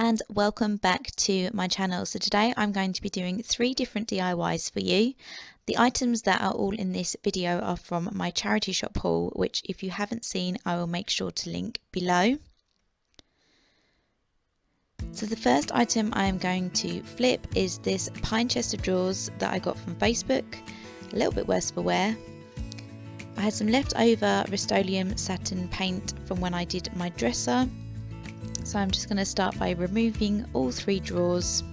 and welcome back to my channel. So today I'm going to be doing 3 different DIYs for you. The items that are all in this video are from my charity shop haul, which if you haven't seen I will make sure to link below. So the first item I am going to flip is this pine chest of drawers that I got from Facebook, a little bit worse for wear. I had some leftover Rust-Oleum satin paint from when I did my dresser. So I'm just going to start by removing all 3 drawers,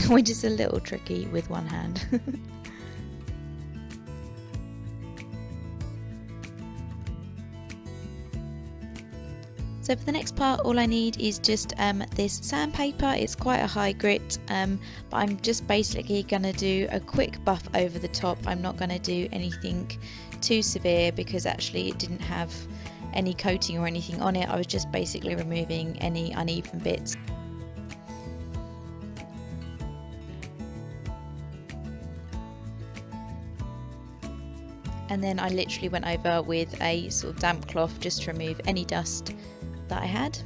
which is a little tricky with one hand. So for the next part, all I need is just this sandpaper. It's quite a high grit, but I'm just basically going to do a quick buff over the top. I'm not going to do anything too severe because actually it didn't have any coating or anything on it. I was just basically removing any uneven bits. And then I literally went over with a sort of damp cloth just to remove any dust that I had.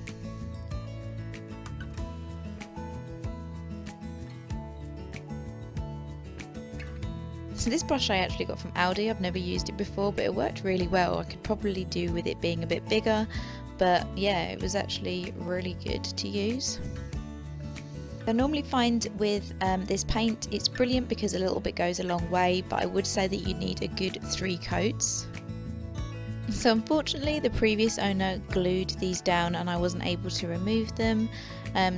So this brush I actually got from Aldi. I've never used it before, but it worked really well. I could probably do with it being a bit bigger, but yeah, it was actually really good to use. I normally find with this paint it's brilliant because a little bit goes a long way, but I would say that you need a good 3 coats. So unfortunately the previous owner glued these down and I wasn't able to remove them,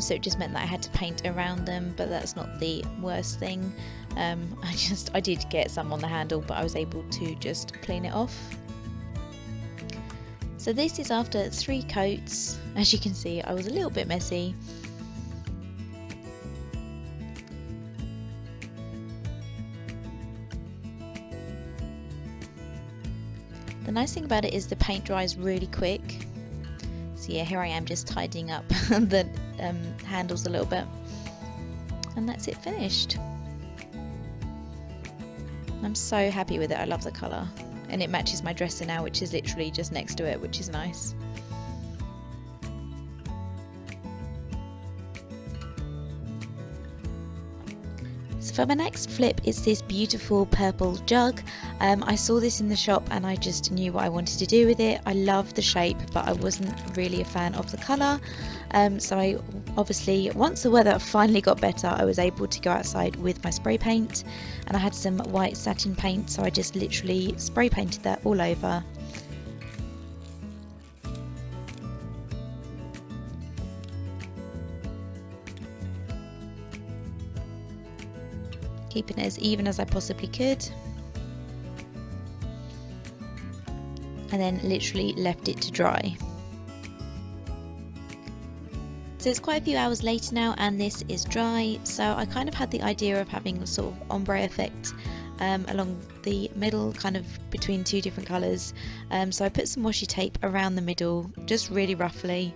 so it just meant that I had to paint around them, but that's not the worst thing. I did get some on the handle, but I was able to just clean it off. So this is after 3 coats. As you can see, I was a little bit messy. The nice thing about it is the paint dries really quick. So yeah, here I am just tidying up the handles a little bit. And that's it finished. I'm so happy with it. I love the colour. And it matches my dresser now, which is literally just next to it, which is nice. So for my next flip, it's this beautiful purple jug. I saw this in the shop and I just knew what I wanted to do with it. I love the shape, but I wasn't really a fan of the colour. So I obviously, once the weather finally got better, I was able to go outside with my spray paint, and I had some white satin paint, so I just literally spray painted that all over. Keeping it as even as I possibly could, and then literally left it to dry. So it's quite a few hours later now and this is dry, so I kind of had the idea of having a sort of ombre effect along the middle, kind of between 2 different colours. So I put some washi tape around the middle, just really roughly.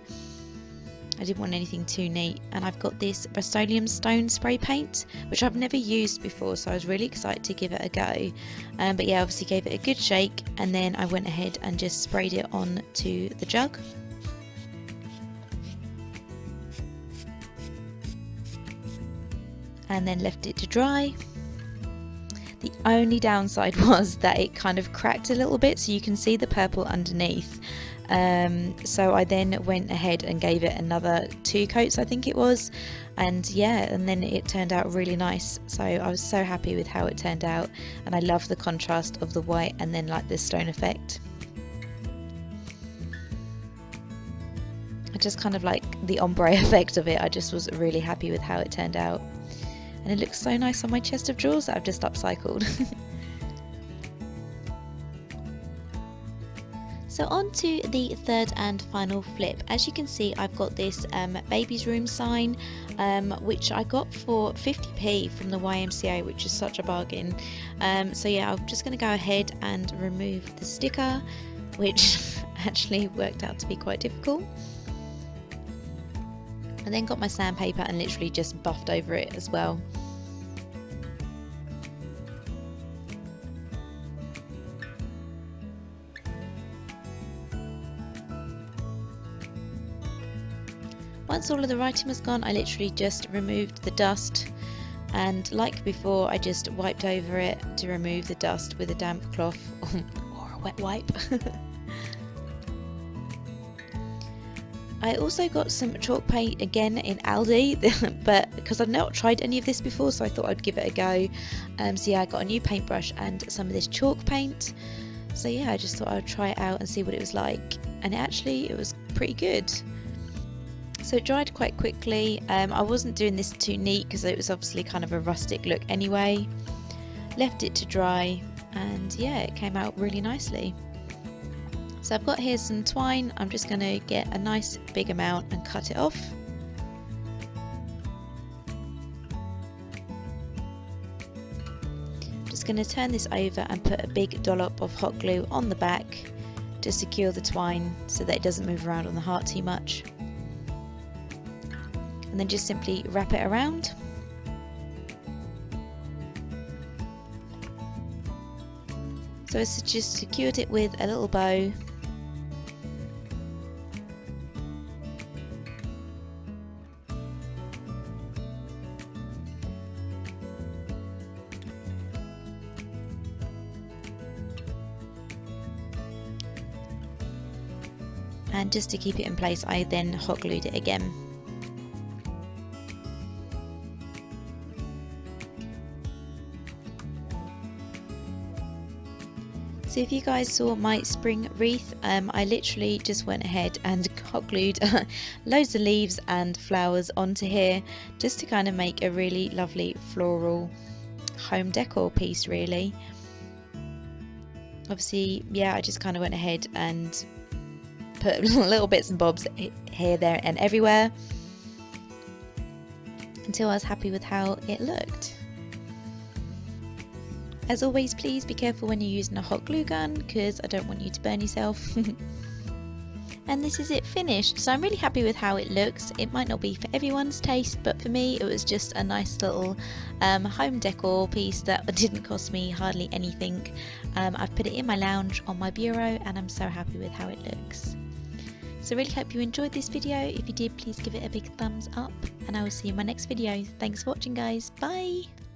I didn't want anything too neat, and I've got this Rust-Oleum stone spray paint which I've never used before, so I was really excited to give it a go. But yeah, obviously gave it a good shake and then I went ahead and just sprayed it on to the jug. And then left it to dry. The only downside was that it kind of cracked a little bit, so you can see the purple underneath. So I then went ahead and gave it another 2 coats, I think it was, and yeah, and then it turned out really nice. So I was so happy with how it turned out, and I love the contrast of the white and then like this stone effect. I just kind of like the ombre effect of it. I just was really happy with how it turned out, and it looks so nice on my chest of drawers that I've just upcycled. So on to the third and final flip. As you can see, I've got this baby's room sign, which I got for 50p from the YMCA, which is such a bargain. So yeah, I'm just going to go ahead and remove the sticker, which actually worked out to be quite difficult. And then got my sandpaper and literally just buffed over it as well. Once all of the writing was gone, I literally just removed the dust, and like before, I just wiped over it to remove the dust with a damp cloth or a wet wipe. I also got some chalk paint again in Aldi, but because I've not tried any of this before, so I thought I'd give it a go. So yeah, I got a new paintbrush and some of this chalk paint. So yeah, I just thought I would try it out and see what it was like, and it was pretty good. So it dried quite quickly. I wasn't doing this too neat because it was obviously kind of a rustic look anyway. Left it to dry, and yeah, it came out really nicely. So I've got here some twine. I'm just going to get a nice big amount and cut it off. Just going to turn this over and put a big dollop of hot glue on the back to secure the twine so that it doesn't move around on the heart too much. And then just simply wrap it around. So it's just secured it with a little bow. And just to keep it in place, I then hot glued it again. So if you guys saw my spring wreath, I literally just went ahead and hot glued loads of leaves and flowers onto here, just to kind of make a really lovely floral home decor piece really. Obviously, yeah, I just kind of went ahead and put little bits and bobs here, there and everywhere until I was happy with how it looked. As always, please be careful when you're using a hot glue gun because I don't want you to burn yourself. And this is it finished, so I'm really happy with how it looks. It might not be for everyone's taste, but for me it was just a nice little home decor piece that didn't cost me hardly anything. I've put it in my lounge on my bureau and I'm so happy with how it looks. So really hope you enjoyed this video. If you did, please give it a big thumbs up and I will see you in my next video. Thanks for watching guys, bye!